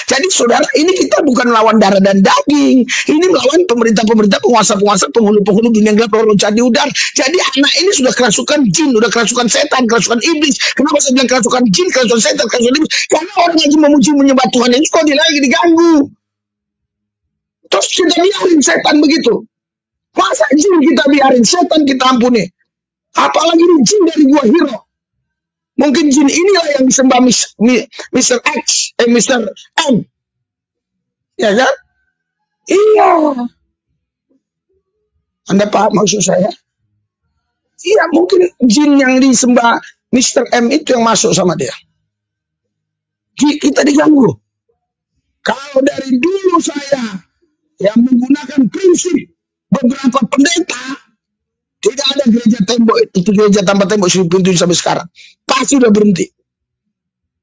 Jadi saudara, ini kita bukan melawan darah dan daging. Ini melawan pemerintah-pemerintah, penguasa-penguasa, penghulu-penghulu dunia gelap, roh-roh di udara. Jadi anak ini sudah kerasukan jin, sudah kerasukan setan, kerasukan iblis. Kenapa saya bilang kerasukan jin, kerasukan setan, kerasukan iblis? Karena orang lagi memuji menyembah Tuhan ini kok dia lagi diganggu. Terus kita biarin setan begitu. Masa jin kita biarin, setan kita ampuni. Apalagi ini jin dari gua Hiro. Mungkin jin inilah yang disembah Mr. X, Mr. M. Ya kan? Iya. Anda paham maksud saya? Iya, mungkin jin yang disembah Mr. M itu yang masuk sama dia. Kita diganggu. Kalau dari dulu saya yang menggunakan prinsip beberapa pendeta, tidak ada gereja tembok itu, gereja tanpa tembok Seribu Pintu sampai sekarang. Pasti udah berhenti.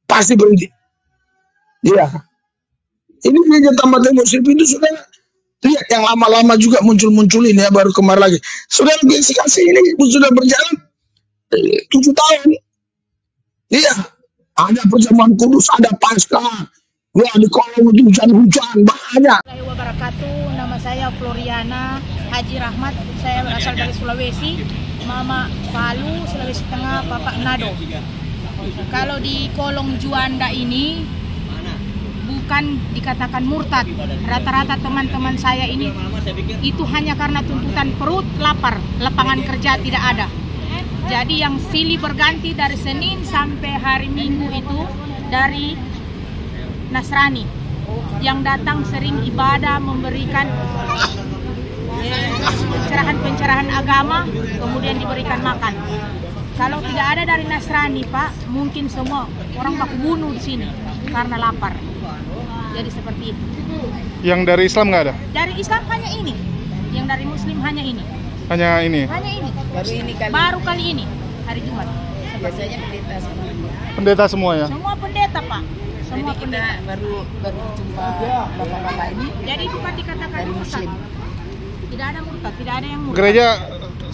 Pasti berhenti. Iya. Ini gereja tanpa tembok Seribu Pintu sudah lihat yang lama-lama juga muncul-munculin ya, baru kemarin lagi. Sudah kasih ini sudah berjalan 7 tahun. Iya. Ada perjamuan kudus, ada Paskah. Ya di kolong itu hujan-hujan banyak. Assalamualaikum wabarakatuh. Nama saya Floriana Haji Rahmat. Saya berasal dari Sulawesi. Mama Palu, Sulawesi Tengah, Papa Nado. Kalau di kolong Juanda ini bukan dikatakan murtad. Rata-rata teman-teman saya ini itu hanya karena tuntutan perut lapar, lapangan kerja tidak ada. Jadi yang silih berganti dari Senin sampai hari Minggu itu dari Nasrani yang datang sering ibadah, memberikan pencerahan-pencerahan agama, kemudian diberikan makan. Kalau tidak ada dari Nasrani, Pak, mungkin semua orang baku bunuh di sini karena lapar. Jadi seperti itu. Yang dari Islam nggak ada? Dari Islam hanya ini. Yang dari Muslim hanya ini. Hanya ini? Hanya ini. Baru kali ini, hari Jumat. Biasanya pendeta semua. Pendeta semua ya? Semua pendeta, Pak. Semua jadi kita baru jumpa bapak-bapak ini. Jadi bukan dikatakan murtad. Tidak ada murtad, tidak ada yang murtad. Gereja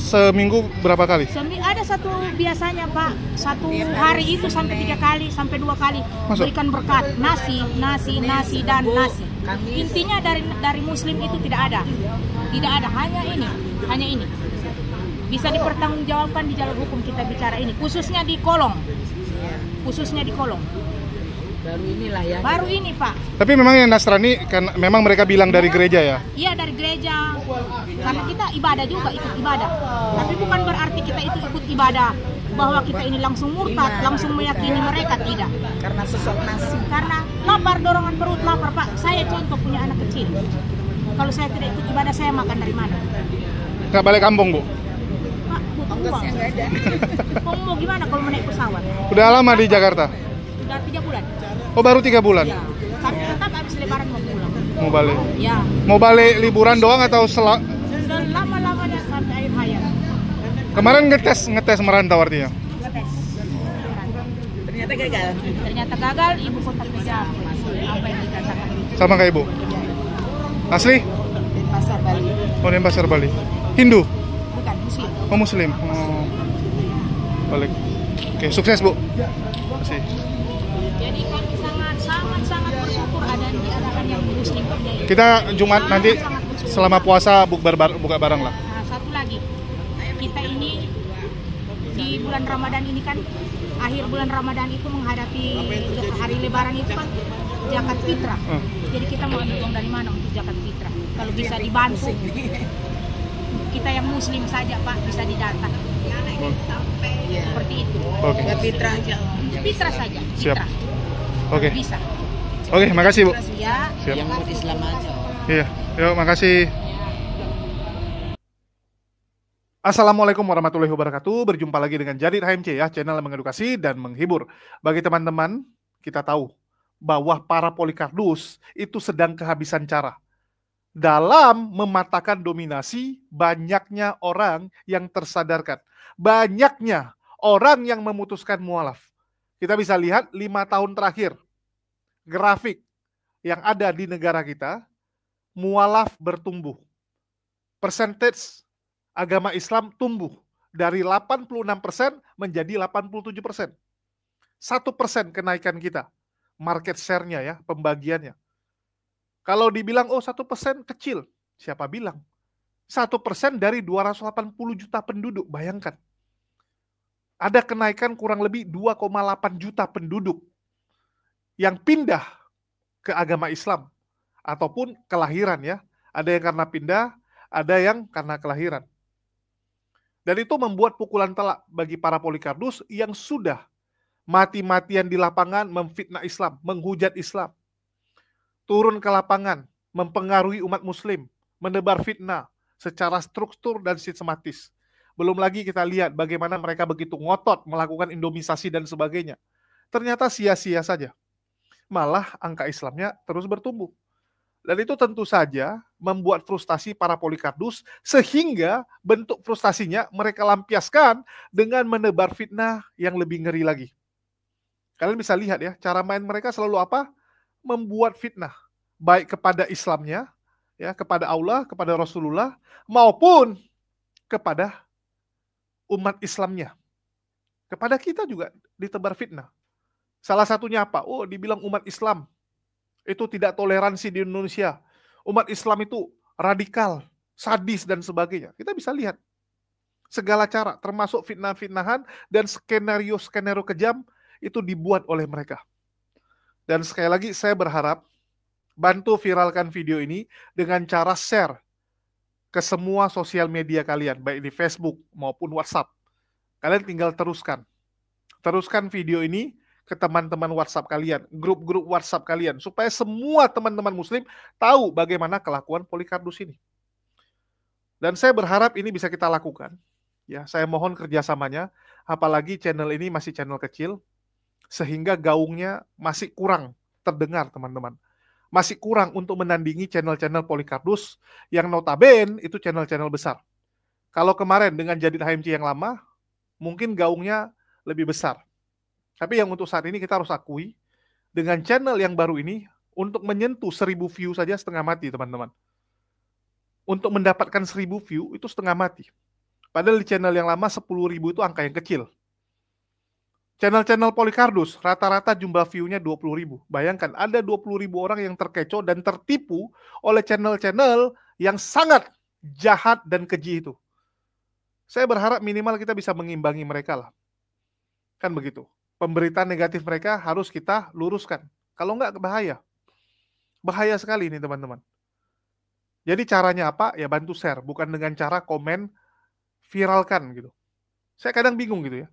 seminggu berapa kali? Ada satu biasanya Pak, satu hari itu sampai 3 kali, sampai 2 kali. Masuk. Berikan berkat, nasi dan nasi. Intinya dari Muslim itu tidak ada, hanya ini. Bisa dipertanggungjawabkan di jalur hukum kita bicara ini, khususnya di kolong. Baru ini Pak. Tapi memang yang Nasrani kan memang mereka bilang dari gereja ya? Iya dari gereja. Karena kita ibadah juga, ikut ibadah. Tapi bukan berarti kita itu ikut ibadah bahwa kita ini langsung murtad, langsung meyakini mereka, tidak. Karena sosok nasi. Karena lapar, dorongan perut lapar Pak. Saya contoh punya anak kecil. Kalau saya tidak ikut ibadah, saya makan dari mana? Nggak balik kampung, Bu? Pak, butuh uang. Nggak ada. Mau gimana kalau naik pesawat? Udah lama di Jakarta? Udah 3 bulan. Oh baru 3 bulan? Ya. Tapi tetap habis lebaran mau pulang. Mau balik? Ya. Mau balik liburan doang atau Selama-lamanya sampai akhir hayat. Kemarin ngetes merantau artinya? Ngetes. Ternyata gagal. Ternyata gagal, ibu kontak kerja. Apa yang dikatakan? Sama kayak Ibu? Asli? Denpasar Bali. Oh Denpasar Bali. Hindu? Bukan, Muslim. Oh Muslim? Oh. Balik. Oke, sukses Bu. Kasih. Jadi kami sangat bersyukur ada diadakan yang Muslim. Kita Jumat nanti selama puasa buka bareng lah. Nah, satu lagi, kita ini di bulan Ramadan ini kan, akhir bulan Ramadan itu menghadapi hari Lebaran itu kan zakat fitrah. Jadi kita mau ambil uang dari mana untuk zakat fitrah? Kalau bisa dibantu, kita yang Muslim saja Pak bisa didata. Seperti itu. Oke. Fitrah aja. Fitrah saja. Siap. Fitrah. Oke. Bisa. Oke, makasih Bu. Ya. Siap. Yang buat Islam aja. Iya. Yuk, makasih. Assalamualaikum warahmatullahi wabarakatuh. Berjumpa lagi dengan Jadid HMC ya, channel yang mengedukasi dan menghibur. Bagi teman-teman, kita tahu bahwa para polikardus itu sedang kehabisan cara dalam mematahkan dominasi banyaknya orang yang tersadarkan. Banyaknya orang yang memutuskan mualaf. Kita bisa lihat 5 tahun terakhir, grafik yang ada di negara kita, mualaf bertumbuh. Persentage agama Islam tumbuh dari 86% menjadi 87%. 1% kenaikan kita. market share-nya ya, pembagiannya. Kalau dibilang, oh 1% kecil, siapa bilang? 1% dari 280 juta penduduk, bayangkan. Ada kenaikan kurang lebih 2,8 juta penduduk yang pindah ke agama Islam ataupun kelahiran ya. Ada yang karena pindah, ada yang karena kelahiran. Dan itu membuat pukulan telak bagi para Polycarpus yang sudah mati-matian di lapangan memfitnah Islam, menghujat Islam. Turun ke lapangan, mempengaruhi umat muslim, menebar fitnah secara struktur dan sistematis. Belum lagi kita lihat bagaimana mereka begitu ngotot melakukan indomisasi dan sebagainya. Ternyata sia-sia saja. Malah angka Islamnya terus bertumbuh. Dan itu tentu saja membuat frustasi para Polycarpus, sehingga bentuk frustasinya mereka lampiaskan dengan menebar fitnah yang lebih ngeri lagi. Kalian bisa lihat ya, cara main mereka selalu apa? Membuat fitnah, baik kepada Islamnya, ya, kepada Allah, kepada Rasulullah, maupun kepada umat Islamnya. Kepada kita juga ditebar fitnah. Salah satunya apa? Oh, dibilang umat Islam itu tidak toleransi di Indonesia. Umat Islam itu radikal, sadis, dan sebagainya. Kita bisa lihat segala cara, termasuk fitnah-fitnahan dan skenario-skenario kejam itu dibuat oleh mereka. Dan sekali lagi saya berharap bantu viralkan video ini dengan cara share ke semua sosial media kalian, baik di Facebook maupun WhatsApp. Kalian tinggal teruskan. Teruskan video ini ke teman-teman WhatsApp kalian, grup-grup WhatsApp kalian, supaya semua teman-teman muslim tahu bagaimana kelakuan Polycarpus ini. Dan saya berharap ini bisa kita lakukan. Ya, saya mohon kerjasamanya, apalagi channel ini masih channel kecil, sehingga gaungnya masih kurang terdengar, teman-teman. Masih kurang untuk menandingi channel-channel Polycarpus yang notabene itu channel-channel besar. Kalau kemarin dengan Jadid HMC yang lama, mungkin gaungnya lebih besar. Tapi yang untuk saat ini kita harus akui, dengan channel yang baru ini, untuk menyentuh 1000 view saja setengah mati, teman-teman. Untuk mendapatkan 1000 view itu setengah mati. Padahal di channel yang lama 10.000 itu angka yang kecil. Channel-channel Polycarpus rata-rata jumlah view-nya 20.000. Bayangkan ada 20.000 orang yang terkecoh dan tertipu oleh channel-channel yang sangat jahat dan keji itu. Saya berharap minimal kita bisa mengimbangi mereka lah. Kan begitu. Pemberitaan negatif mereka harus kita luruskan. Kalau enggak, bahaya. Bahaya sekali ini, teman-teman. Jadi caranya apa? Ya bantu share. Bukan dengan cara komen, viralkan gitu. Saya kadang bingung gitu ya.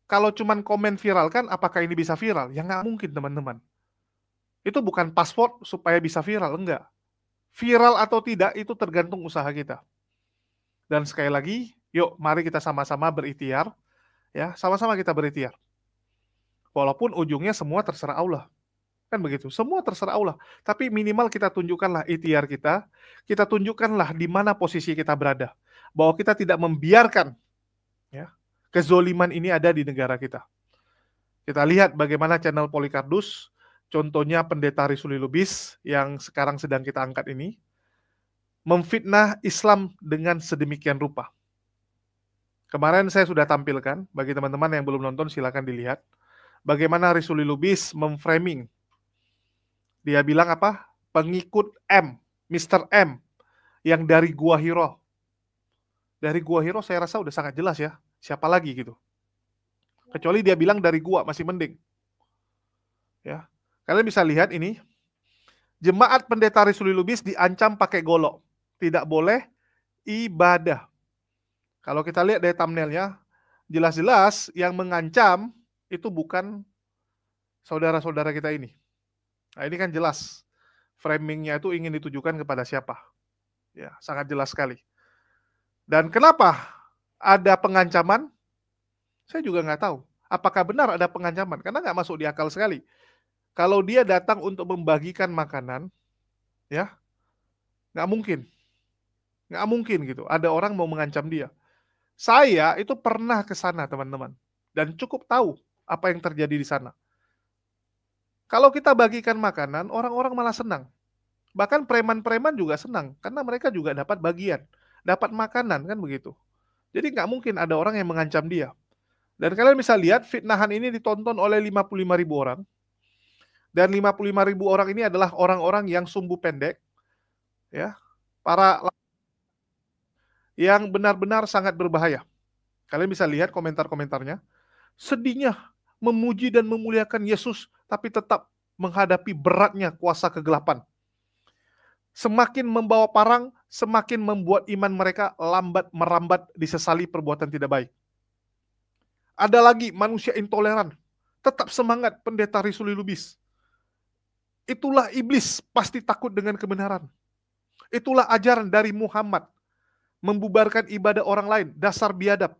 Kalau cuman komen viralkan, apakah ini bisa viral? Ya nggak mungkin, teman-teman. Itu bukan password supaya bisa viral, enggak. Viral atau tidak, itu tergantung usaha kita. Dan sekali lagi, yuk mari kita sama-sama berikhtiar. Ya, sama-sama kita berikhtiar. Walaupun ujungnya semua terserah Allah. Kan begitu, semua terserah Allah. Tapi minimal kita tunjukkanlah ikhtiar kita, kita tunjukkanlah di mana posisi kita berada. Bahwa kita tidak membiarkan ya, kezoliman ini ada di negara kita. Kita lihat bagaimana channel Polycarpus, contohnya Pendeta Risuli Lubis yang sekarang sedang kita angkat ini, memfitnah Islam dengan sedemikian rupa. Kemarin saya sudah tampilkan, bagi teman-teman yang belum nonton silakan dilihat, bagaimana Risuli Lubis memframing. Dia bilang apa? Pengikut M, Mr. M, yang dari Gua Hiro. Dari Gua Hiro saya rasa udah sangat jelas ya. Siapa lagi gitu. Kecuali dia bilang dari gua, masih mending. Ya. Kalian bisa lihat ini. Jemaat Pendeta Risuli Lubis diancam pakai golok. Tidak boleh ibadah. Kalau kita lihat dari thumbnailnya, jelas-jelas yang mengancam itu bukan saudara-saudara kita ini. Nah, ini kan jelas. Framingnya itu ingin ditujukan kepada siapa. Ya, sangat jelas sekali. Dan kenapa ada pengancaman? Saya juga nggak tahu. Apakah benar ada pengancaman? Karena nggak masuk di akal sekali. Kalau dia datang untuk membagikan makanan, ya nggak mungkin. Nggak mungkin gitu. Ada orang mau mengancam dia. Saya itu pernah ke sana, teman-teman. Dan cukup tahu apa yang terjadi di sana. Kalau kita bagikan makanan, orang-orang malah senang. Bahkan preman-preman juga senang. Karena mereka juga dapat bagian. Dapat makanan, kan begitu. Jadi nggak mungkin ada orang yang mengancam dia. Dan kalian bisa lihat fitnahan ini ditonton oleh 55.000 orang. Dan 55.000 orang ini adalah orang-orang yang sumbu pendek, ya, para yang benar-benar sangat berbahaya. Kalian bisa lihat komentar-komentarnya. Sedihnya memuji dan memuliakan Yesus, tapi tetap menghadapi beratnya kuasa kegelapan. Semakin membawa parang, semakin membuat iman mereka lambat merambat disesali perbuatan tidak baik. Ada lagi manusia intoleran, tetap semangat pendeta Risuli Lubis. Itulah iblis pasti takut dengan kebenaran. Itulah ajaran dari Muhammad, membubarkan ibadah orang lain, dasar biadab.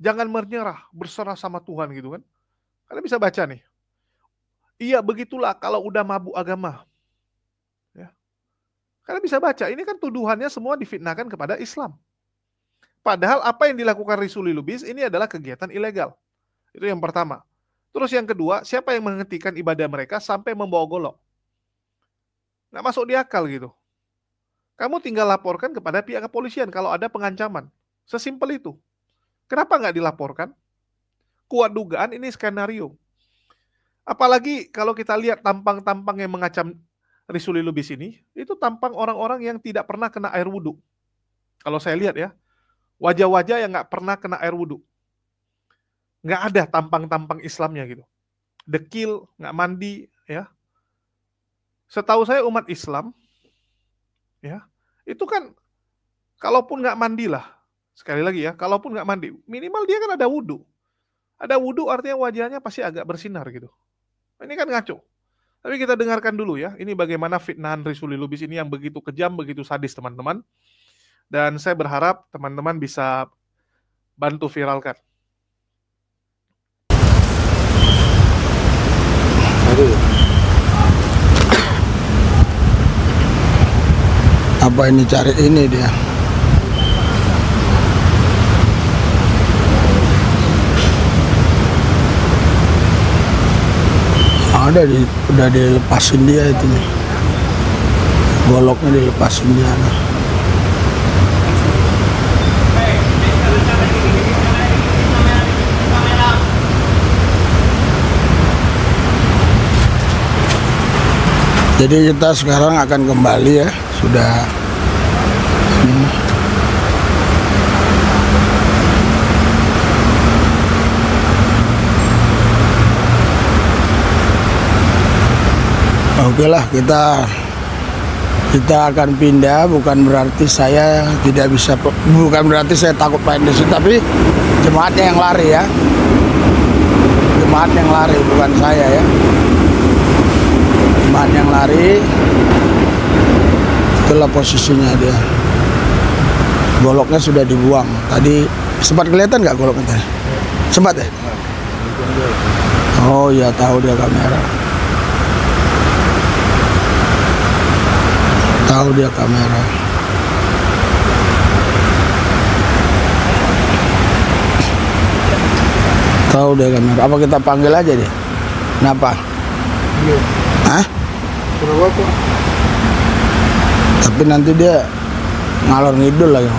Jangan menyerah, berserah sama Tuhan gitu kan. Kalian bisa baca nih. Iya begitulah kalau udah mabuk agama. Kalian bisa baca, ini kan tuduhannya semua difitnahkan kepada Islam. Padahal apa yang dilakukan Risuli Lubis ini adalah kegiatan ilegal. Itu yang pertama. Terus yang kedua, siapa yang menghentikan ibadah mereka sampai membawa golok? Nggak masuk di akal gitu. Kamu tinggal laporkan kepada pihak kepolisian kalau ada pengancaman. Sesimpel itu. Kenapa nggak dilaporkan? Kuat dugaan ini skenario. Apalagi kalau kita lihat tampang-tampang yang mengacam Risuli Lubis ini, itu tampang orang-orang yang tidak pernah kena air wudhu. Kalau saya lihat ya, wajah-wajah yang nggak pernah kena air wudhu. Nggak ada tampang-tampang Islamnya gitu. Dekil, nggak mandi, ya. Setahu saya umat Islam, ya, itu kan, kalaupun nggak mandi lah, sekali lagi ya, kalaupun nggak mandi, minimal dia kan ada wudhu. Ada wudhu artinya wajahnya pasti agak bersinar gitu. Ini kan ngaco. Tapi kita dengarkan dulu ya, ini bagaimana fitnahan Risuli Lubis ini yang begitu kejam, begitu sadis teman-teman. Dan saya berharap teman-teman bisa bantu viralkan. Apa ini cari ini dia? Ada udah dilepasin dia itu nih. Goloknya dilepasin dia. Jadi kita sekarang akan kembali ya, sudah ini. Oke lah, kita akan pindah. Bukan berarti saya tidak bisa, bukan berarti saya takut main di situ, tapi jemaatnya yang lari ya, jemaat yang lari, bukan saya ya, jemaat yang lari. Itulah posisinya dia. Goloknya sudah dibuang. Tadi sempat kelihatan nggak goloknya tadi? Sempat ya? Oh ya, tahu dia kamera. Tahu dia kamera. Tahu dia kamera. Apa kita panggil aja deh? Kenapa? Iya. Hah? Kenapa? Tapi nanti dia ngalor ngidul lagi.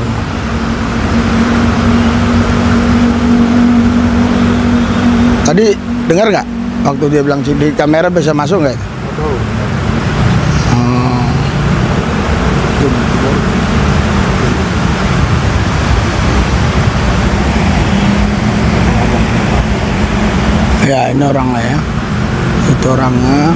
Tadi dengar nggak? Waktu dia bilang di kamera bisa masuk nggak? Ya ini orangnya ya, itu orangnya.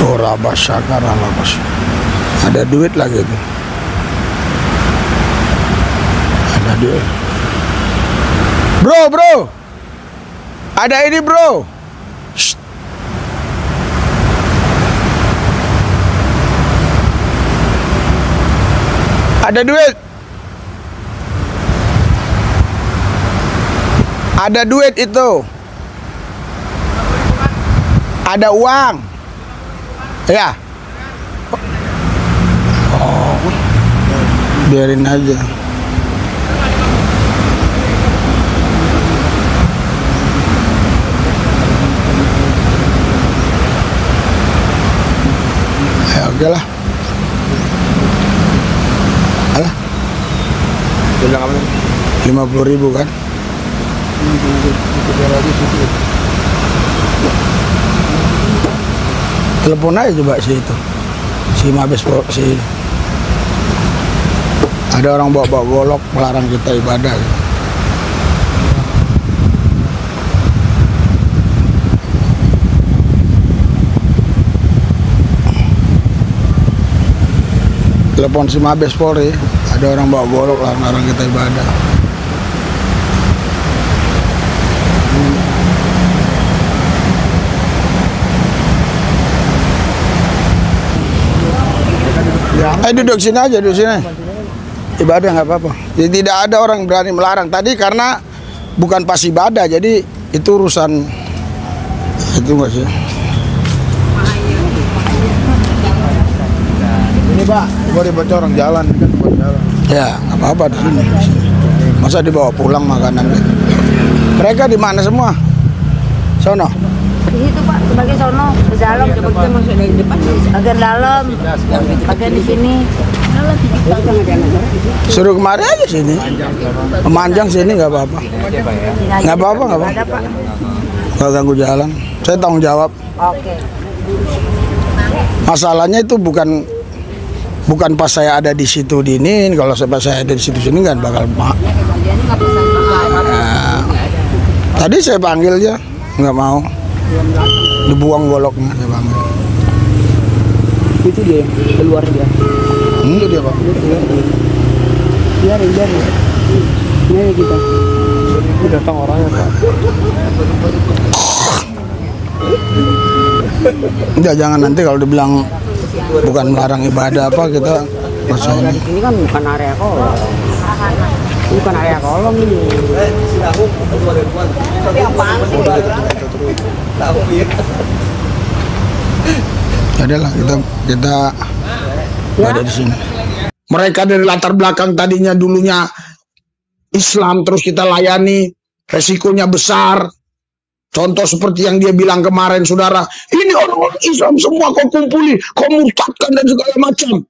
Oh rabasyakar, ada duit lagi tuh, ada duit. Bro, ada ini bro. Shh. Ada duit. Ada duit itu. Ada uang. Ya. Oh. Biarin aja. Ya oke lah. 50.000 kan. Telepon aja coba si itu, si Mabes Polri. Ada orang bawa golok melarang kita ibadah. Telepon si Mabes Polri, ada orang bawa golok larang kita ibadah. Ayo duduk sini aja, duduk sini. Ibadah nggak apa-apa. Jadi tidak ada orang berani melarang. Tadi karena bukan pas ibadah, jadi itu urusan itu nggak sih? Ini Pak, gua dibaca orang jalan kan buat jalan. Ya, nggak apa-apa di sini. Masa dibawa pulang makanan? Mereka di mana semua? Sono. Di situ Pak, sebagai sono, di dalam, coba kita masuk dari depan, bagian dalam, bagian di sini. Suruh kemari aja sini, memanjang sini nggak apa-apa, nggak apa-apa, nggak apa-apa, nggak ganggu jalan. Saya tanggung jawab. Oke. Masalahnya itu bukan pas saya ada di situ diinin. Kalau saya ada di situ sini kan bakal mak. Tadi saya panggil dia, nggak mau. Dibuang goloknya, saya panggil. Itu dia keluar dia. Itu dia Pak. Biarin. Ini kita. Ini datang orangnya Pak. Enggak, jangan nanti kalau dibilang bukan melarang ibadah apa kita masalah. Di sini kan bukan area kolong. Ini bukan area kolong ini. Adalah kita ada di sini. Mereka dari latar belakang tadinya dulunya Islam terus kita layani, resikonya besar. Contoh seperti yang dia bilang kemarin, saudara, ini orang-orang Islam semua kau kumpuli, kau murtadkan dan segala macam.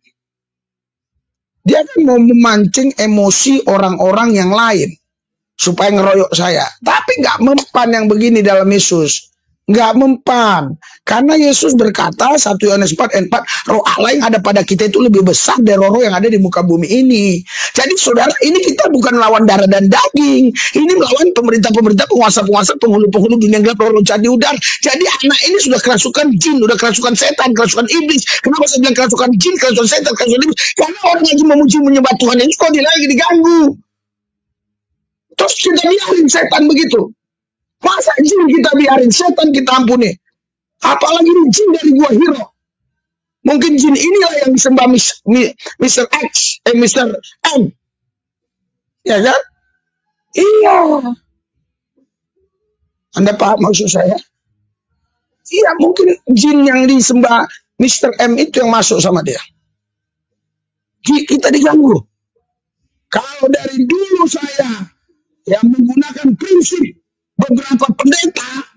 Dia kan mau memancing emosi orang-orang yang lain supaya ngeroyok saya. Tapi nggak mempan yang begini dalam Yesus. Nggak mempan. Karena Yesus berkata 1 Yohanes 4:4, roh Allah yang ada pada kita itu lebih besar dari roh yang ada di muka bumi ini. Jadi saudara, ini kita bukan lawan darah dan daging. Ini melawan pemerintah-pemerintah, penguasa-penguasa, penghulu-penghulu dunia gelap, roh jahat di udara. Jadi anak ini sudah kerasukan jin, sudah kerasukan setan, kerasukan iblis. Kenapa saya bilang kerasukan jin, kerasukan setan, kerasukan iblis? Karena orang lagi memuji menyembah Tuhan ini kok dia lagi diganggu. Terus kita biarin setan begitu. Masa jin kita biarin, setan kita ampuni. Apalagi ini jin dari gua Hiro. Mungkin jin inilah yang disembah Mr. X, Mr. M. Ya kan? Iya. Anda paham maksud saya? Iya, mungkin jin yang disembah Mr. M itu yang masuk sama dia. Kita diganggu. Kalau dari dulu saya yang menggunakan prinsip beberapa pendeta,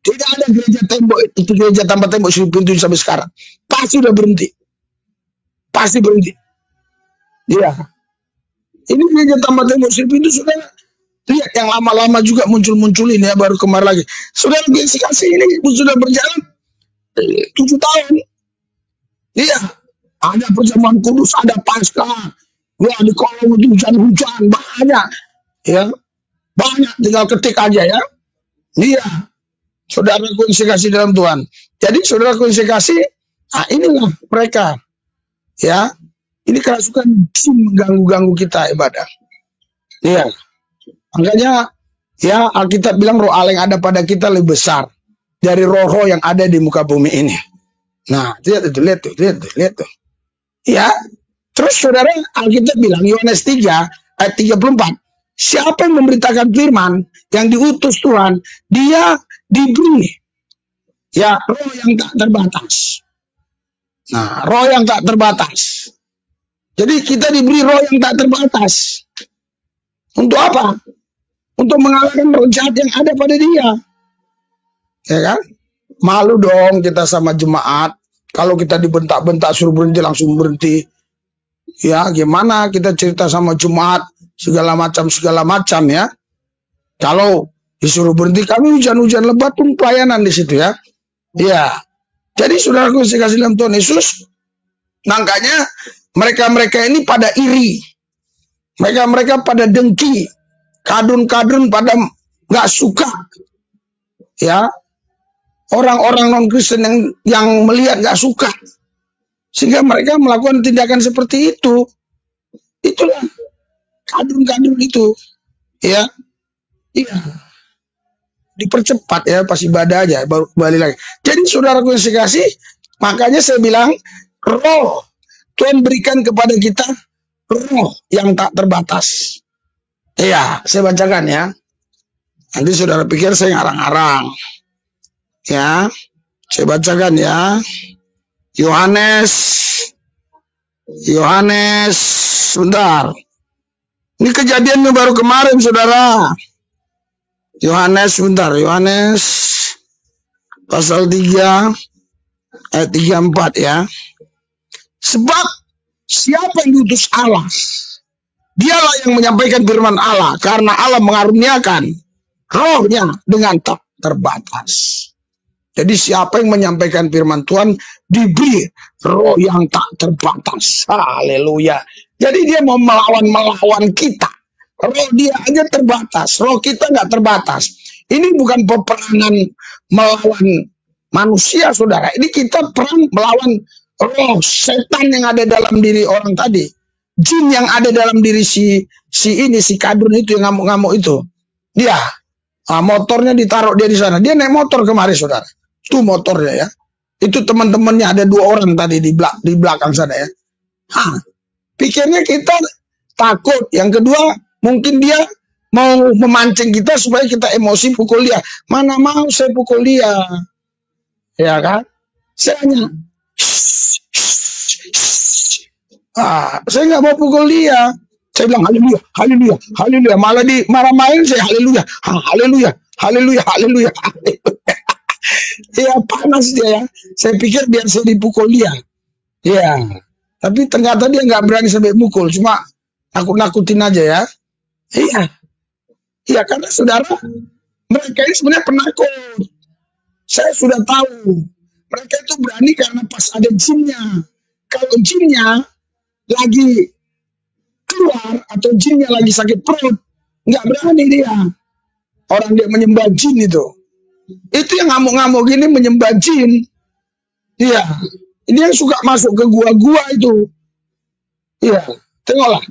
tidak ada gereja tembok itu, gereja tanpa tembok Sri Pintu sampai sekarang. Pasti udah berhenti. Pasti berhenti. Iya. Ini gereja tanpa tembok Sri Pintu sudah lihat yang lama-lama juga muncul-muncul ini ya, baru kemarin lagi. Sudah kasih ini sudah berjalan 7 tahun. Iya. Ada perjamuan kudus, ada Paskah. Ya, di kolong itu hujan-hujan banyak. Ya. Banyak, tinggal ketik aja ya. Iya. Saudaraku yang saya kasih dalam Tuhan. Jadi saudaraku yang saya kasih, nah inilah mereka. Ya. Ini kerasukan jin mengganggu-ganggu kita ibadah. Iya. Makanya ya Alkitab bilang roh Allah yang ada pada kita lebih besar dari roh-roh yang ada di muka bumi ini. Nah, lihat tuh. Ya. Terus saudara, Alkitab bilang Yohanes 3 ayat 34. Siapa yang memberitakan firman yang diutus Tuhan, dia diberi ya roh yang tak terbatas. Nah, roh yang tak terbatas. Jadi kita diberi roh yang tak terbatas. Untuk apa? Untuk mengalahkan roh jahat yang ada pada dia. Ya kan? Malu dong kita sama jemaat. Kalau kita dibentak-bentak suruh berhenti langsung berhenti. Ya, gimana kita cerita sama jemaat? segala macam ya. Kalau disuruh berhenti, kami hujan-hujan lebat pun pelayanan di situ ya. Ya, jadi saudaraku yang dikasihi dalam Tuhan Yesus, makanya mereka-mereka ini pada iri, mereka pada dengki, kadrun-kadrun pada nggak suka, ya. Orang-orang non-Kristen yang melihat nggak suka, sehingga mereka melakukan tindakan seperti itu. Itulah kadrun-kadrun itu, ya. Iya, dipercepat ya pas ibadah aja baru kembali lagi. Jadi saudaraku yang saya kasih, makanya saya bilang roh Tuhan berikan kepada kita roh yang tak terbatas. Iya, saya bacakan ya. Nanti saudara pikir saya ngarang-ngarang. Ya, saya bacakan ya. Yohanes, sebentar. Ini kejadiannya baru kemarin, saudara. Yohanes pasal 3 ayat 34 ya. Sebab siapa yang diutus Allah, dialah yang menyampaikan firman Allah, karena Allah mengaruniakan rohnya dengan tak terbatas. Jadi siapa yang menyampaikan firman Tuhan diberi roh yang tak terbatas. Haleluya. Jadi dia mau melawan kita. Roh dia aja terbatas, roh kita nggak terbatas. Ini bukan peperangan melawan manusia, saudara. Ini kita perang melawan roh setan yang ada dalam diri orang tadi, jin yang ada dalam diri si kadrun itu yang ngamuk-ngamuk itu. Dia, motornya ditaruh dia di sana. Dia naik motor kemarin, saudara. Itu motornya ya. Itu teman-temannya ada 2 orang tadi di belakang sana ya. Pikirnya kita takut. Yang kedua, mungkin dia mau memancing kita supaya kita emosi pukul dia. Mana mau saya pukul dia. Ya kan? Saya hanya saya nggak mau pukul dia. Saya bilang haleluya, haleluya, haleluya. Malah marah-marahin saya haleluya, haleluya, haleluya, haleluya. Ya panas dia ya. Saya pikir biar saya dipukul dia. Ya. Tapi ternyata dia nggak berani sampai pukul. Cuma nakut-nakutin aja ya. Iya, karena saudara, mereka ini sebenarnya penakut. Saya sudah tahu, mereka itu berani karena pas ada jinnya. Kalau jinnya lagi keluar atau jinnya lagi sakit perut, nggak berani dia. Orang dia menyembah jin itu yang ngamuk-ngamuk gini menyembah jin. Iya, ini yang suka masuk ke gua-gua itu. Iya, tengoklah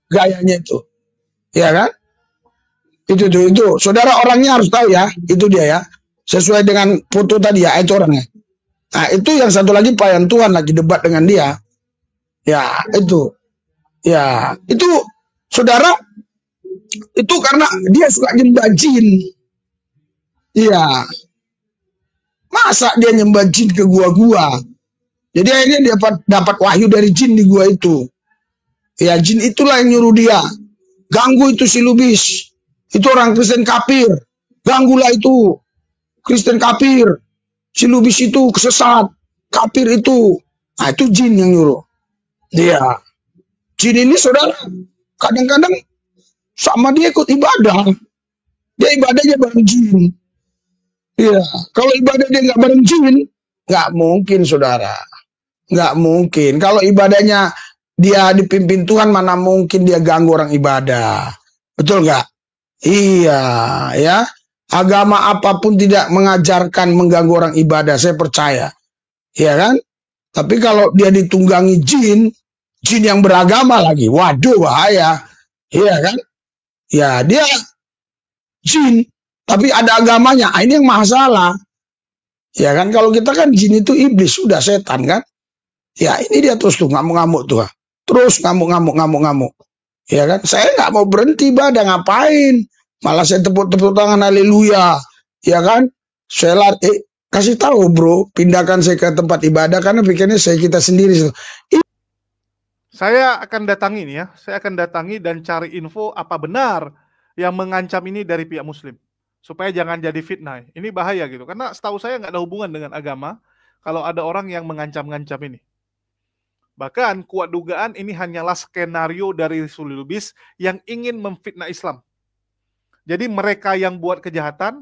gayanya itu. Ya kan? Itu. Saudara orangnya harus tahu ya. Itu dia ya. Sesuai dengan foto tadi ya, itu orangnya. Nah, itu yang satu lagi pelayan Tuhan lagi debat dengan dia. Ya, itu. Ya, itu saudara, itu karena dia suka nyembah jin. Iya. Masa dia nyembah jin ke gua-gua? Jadi akhirnya dia dapat wahyu dari jin di gua itu. Ya, jin itulah yang nyuruh dia. Ganggu itu si Lubis. Itu orang Kristen kafir. Ganggulah itu. Kristen kafir. Si Lubis itu kesesat. Kafir itu. Nah, itu jin yang nyuruh. Dia. Jin ini saudara. Kadang-kadang sama dia ikut ibadah. Dia ibadahnya bareng jin. Iya. Kalau ibadah dia nggak bareng jin, nggak mungkin saudara. Nggak mungkin. Kalau ibadahnya dia dipimpin Tuhan, mana mungkin dia ganggu orang ibadah. Betul nggak? Iya, ya. Agama apapun tidak mengajarkan mengganggu orang ibadah, saya percaya. Iya kan? Tapi kalau dia ditunggangi jin yang beragama lagi, waduh bahaya. Iya kan? Ya, dia jin, tapi ada agamanya. Ini yang masalah. Ya kan? Kalau kita kan jin itu iblis, sudah setan kan? Ya, ini dia terus tuh ngamuk-ngamuk tuh. Terus ngamuk. Ya kan? Saya nggak mau berhenti ibadah, ngapain? Malah saya tepuk-tepuk tangan haleluya. Ya kan? Saya kasih tahu bro, pindahkan saya ke tempat ibadah karena pikirnya kita sendiri. Saya akan datangi nih ya. Saya akan datangi dan cari info apa benar yang mengancam ini dari pihak Muslim. Supaya jangan jadi fitnah. Ini bahaya gitu. Karena setahu saya nggak ada hubungan dengan agama kalau ada orang yang mengancam-ngancam ini. Bahkan kuat dugaan ini hanyalah skenario dari Risuli Lubis yang ingin memfitnah Islam. Jadi mereka yang buat kejahatan,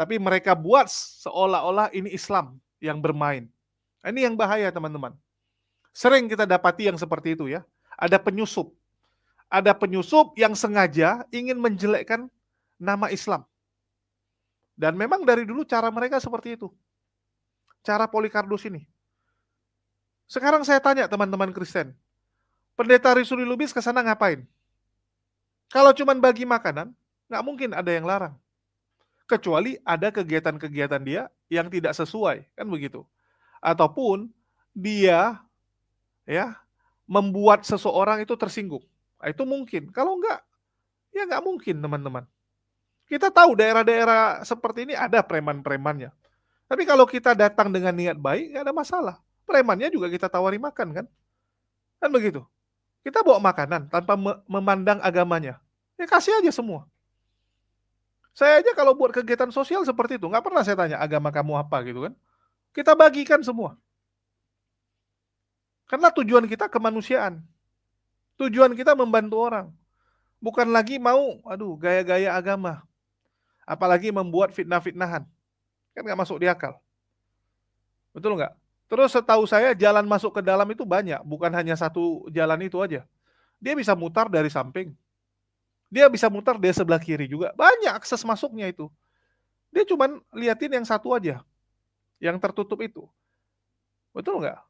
tapi mereka buat seolah-olah ini Islam yang bermain. Ini yang bahaya teman-teman. Sering kita dapati yang seperti itu ya. Ada penyusup. Ada penyusup yang sengaja ingin menjelekkan nama Islam. Dan memang dari dulu cara mereka seperti itu. Cara Polycardos ini. Sekarang saya tanya teman-teman Kristen. Pendeta Risuli Lubis ke sana ngapain? Kalau cuma bagi makanan, nggak mungkin ada yang larang. Kecuali ada kegiatan-kegiatan dia yang tidak sesuai. Kan begitu. Ataupun dia ya membuat seseorang itu tersinggung. Itu mungkin. Kalau enggak, ya nggak mungkin teman-teman. Kita tahu daerah-daerah seperti ini ada preman-premannya. Tapi kalau kita datang dengan niat baik, nggak ada masalah. Premannya juga kita tawari makan kan? Kan begitu. Kita bawa makanan tanpa memandang agamanya. Ya kasih aja semua. Saya aja kalau buat kegiatan sosial seperti itu, nggak pernah saya tanya agama kamu apa gitu kan. Kita bagikan semua. Karena tujuan kita kemanusiaan. Tujuan kita membantu orang. Bukan lagi mau, gaya-gaya agama. Apalagi membuat fitnah-fitnahan. Kan nggak masuk di akal. Betul nggak? Terus setahu saya jalan masuk ke dalam itu banyak. Bukan hanya satu jalan itu aja. Dia bisa mutar dari samping. Dia bisa mutar dari sebelah kiri juga. Banyak akses masuknya itu. Dia cuma liatin yang satu aja. Yang tertutup itu. Betul nggak?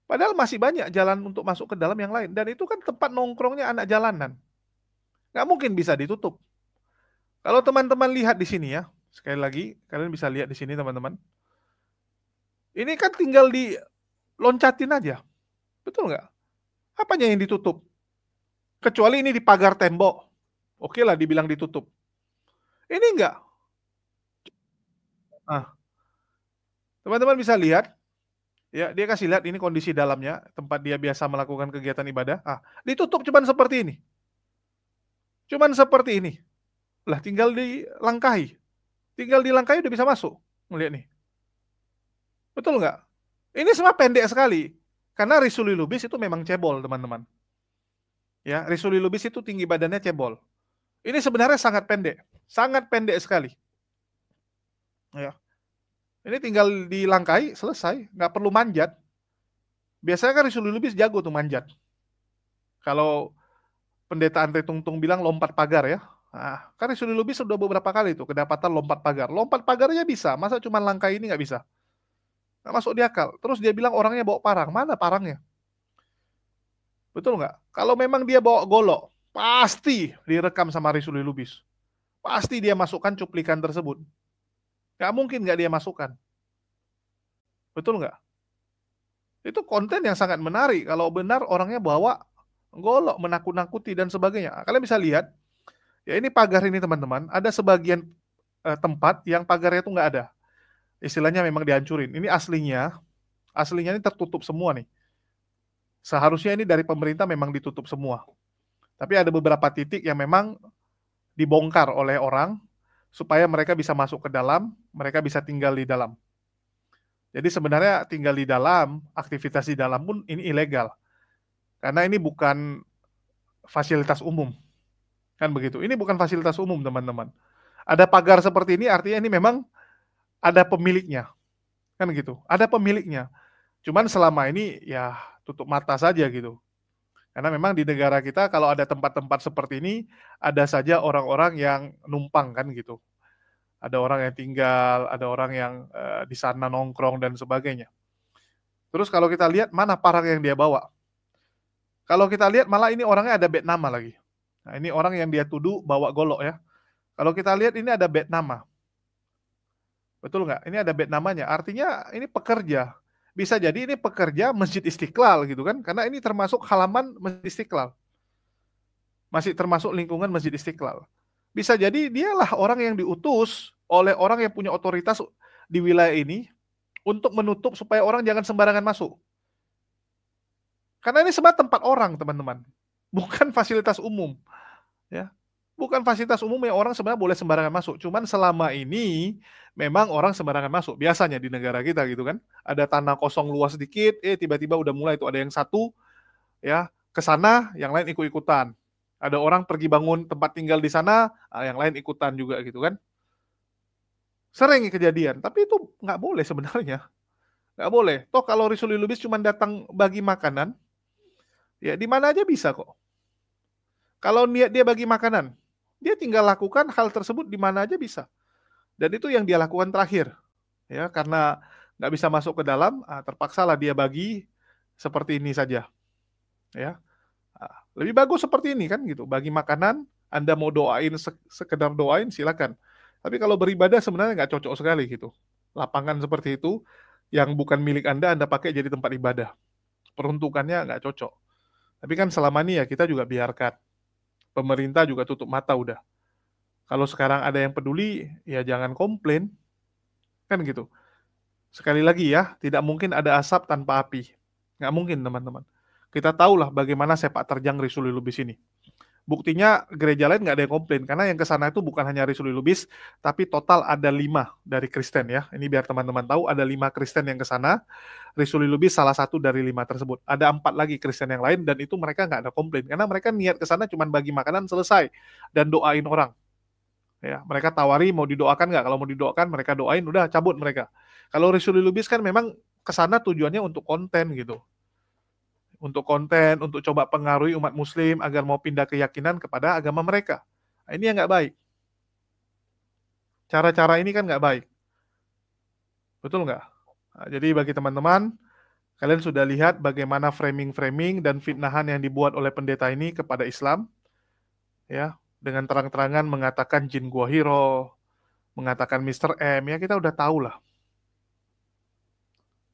Padahal masih banyak jalan untuk masuk ke dalam yang lain. Dan itu kan tempat nongkrongnya anak jalanan. Nggak mungkin bisa ditutup. Kalau teman-teman lihat di sini ya, sekali lagi, kalian bisa lihat di sini teman-teman. Ini kan tinggal diloncatin aja. Betul nggak? Apanya yang ditutup? Kecuali ini di pagar tembok. Oke lah dibilang ditutup. Ini enggak. Nah, teman-teman bisa lihat. Ya, dia kasih lihat ini kondisi dalamnya, tempat dia biasa melakukan kegiatan ibadah. Ditutup cuman seperti ini. Cuman seperti ini. Lah tinggal dilangkahi. Tinggal dilangkahi udah bisa masuk. Melihat nih. Betul nggak? Ini semua pendek sekali. Karena Risuli Lubis itu memang cebol, teman-teman. Ya, Risuli Lubis itu tinggi badannya cebol. Ini sebenarnya sangat pendek. Sangat pendek sekali. Ya. Ini tinggal dilangkai, selesai. Nggak perlu manjat. Biasanya kan Risuli Lubis jago tuh manjat. Kalau pendeta Andre Tungtung bilang lompat pagar ya. Nah, kan Risuli Lubis sudah beberapa kali tuh kedapatan lompat pagar. Lompat pagarnya bisa, masa cuma langkai ini nggak bisa? Nggak masuk di akal. Terus dia bilang orangnya bawa parang. Mana parangnya? Betul nggak? Kalau memang dia bawa golok, pasti direkam sama Risuli Lubis. Pasti dia masukkan cuplikan tersebut. Nggak mungkin nggak dia masukkan. Betul nggak? Itu konten yang sangat menarik. Kalau benar orangnya bawa golok, menakut-nakuti dan sebagainya. Kalian bisa lihat, ya ini pagar ini teman-teman, ada sebagian tempat yang pagarnya itu nggak ada. Istilahnya memang dihancurin. Ini aslinya ini tertutup semua nih. Seharusnya ini dari pemerintah memang ditutup semua. Tapi ada beberapa titik yang memang dibongkar oleh orang supaya mereka bisa masuk ke dalam, mereka bisa tinggal di dalam. Jadi sebenarnya tinggal di dalam, aktivitas di dalam pun ini ilegal. Karena ini bukan fasilitas umum. Kan begitu. Ini bukan fasilitas umum, teman-teman. Ada pagar seperti ini artinya ini memang ada pemiliknya. Kan gitu. Ada pemiliknya. Cuman selama ini ya tutup mata saja gitu. Karena memang di negara kita kalau ada tempat-tempat seperti ini, ada saja orang-orang yang numpang kan gitu. Ada orang yang tinggal, ada orang yang di sana nongkrong dan sebagainya. Terus kalau kita lihat mana parang yang dia bawa. Kalau kita lihat malah ini orangnya ada bed nama lagi. Nah, ini orang yang dia tuduh bawa golok ya. Kalau kita lihat ini ada bed nama. Betul nggak? Ini ada bed namanya. Artinya ini pekerja. Bisa jadi ini pekerja Masjid Istiqlal gitu kan. Karena ini termasuk halaman Masjid Istiqlal. Masih termasuk lingkungan Masjid Istiqlal. Bisa jadi dialah orang yang diutus oleh orang yang punya otoritas di wilayah ini untuk menutup supaya orang jangan sembarangan masuk. Karena ini semua tempat orang, teman-teman. Bukan fasilitas umum. Ya. Bukan fasilitas umum yang orang sebenarnya boleh sembarangan masuk. Cuman selama ini memang orang sembarangan masuk. Biasanya di negara kita gitu kan. Ada tanah kosong luas sedikit, tiba-tiba udah mulai tuh ada yang satu ya ke sana, yang lain ikut-ikutan. Ada orang pergi bangun tempat tinggal di sana, yang lain ikutan juga gitu kan. Sering kejadian, tapi itu nggak boleh sebenarnya. Nggak boleh. Toh kalau Risuli Lubis cuma datang bagi makanan, ya di mana aja bisa kok. Kalau niat dia bagi makanan, dia tinggal lakukan hal tersebut di mana aja bisa. Dan itu yang dia lakukan terakhir. Ya, karena nggak bisa masuk ke dalam, terpaksalah dia bagi seperti ini saja. Ya, lebih bagus seperti ini kan gitu. Bagi makanan, Anda mau doain sekedar doain silakan. Tapi kalau beribadah sebenarnya nggak cocok sekali gitu. Lapangan seperti itu yang bukan milik Anda pakai jadi tempat ibadah. Peruntukannya nggak cocok. Tapi kan selama ini ya kita juga biarkan. Pemerintah juga tutup mata udah. Kalau sekarang ada yang peduli, ya jangan komplain. Kan gitu. Sekali lagi ya, tidak mungkin ada asap tanpa api. Nggak mungkin teman-teman. Kita tahulah bagaimana sepak terjang Risuli Lubis ini. Buktinya gereja lain nggak ada yang komplain, karena yang ke sana itu bukan hanya Risuli Lubis, tapi total ada 5 dari Kristen ya. Ini biar teman-teman tahu, ada 5 Kristen yang ke sana. Risuli Lubis salah satu dari 5 tersebut. Ada 4 lagi Kristen yang lain, dan itu mereka nggak ada komplain, karena mereka niat ke sana cuma bagi makanan selesai, dan doain orang. Ya, mereka tawari mau didoakan nggak? Kalau mau didoakan, mereka doain, udah cabut mereka. Kalau Risuli Lubis kan memang ke sana tujuannya untuk konten gitu. Untuk konten, untuk coba pengaruhi umat muslim agar mau pindah keyakinan kepada agama mereka. Nah, ini yang nggak baik. Cara-cara ini kan nggak baik. Betul nggak? Nah, jadi bagi teman-teman, kalian sudah lihat bagaimana framing-framing dan fitnahan yang dibuat oleh pendeta ini kepada Islam. Ya, dengan terang-terangan mengatakan jin gua hero, mengatakan Mr. M, ya kita udah tahu lah.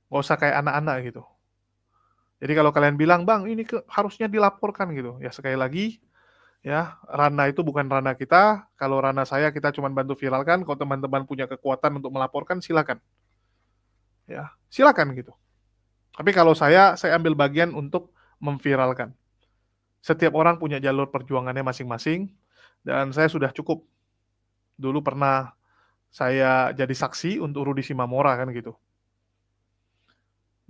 Nggak usah kayak anak-anak gitu. Jadi kalau kalian bilang, bang ini harusnya dilaporkan gitu, ya sekali lagi, ya ranah itu bukan ranah kita. Kalau ranah saya kita cuma bantu viralkan. Kalau teman-teman punya kekuatan untuk melaporkan, silakan. Ya, silakan gitu. Tapi kalau saya ambil bagian untuk memviralkan. Setiap orang punya jalur perjuangannya masing-masing, dan saya sudah cukup. Dulu pernah saya jadi saksi untuk Rudi Simamora kan gitu.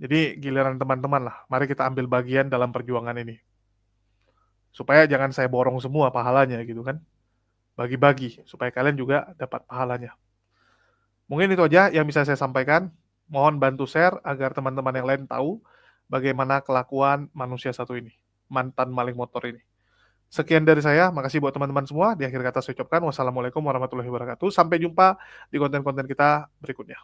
Jadi giliran teman-teman lah, mari kita ambil bagian dalam perjuangan ini. Supaya jangan saya borong semua pahalanya gitu kan. Bagi-bagi, supaya kalian juga dapat pahalanya. Mungkin itu aja yang bisa saya sampaikan. Mohon bantu share agar teman-teman yang lain tahu bagaimana kelakuan manusia satu ini. Mantan maling motor ini. Sekian dari saya, makasih buat teman-teman semua. Di akhir kata saya ucapkan wassalamualaikum warahmatullahi wabarakatuh. Sampai jumpa di konten-konten kita berikutnya.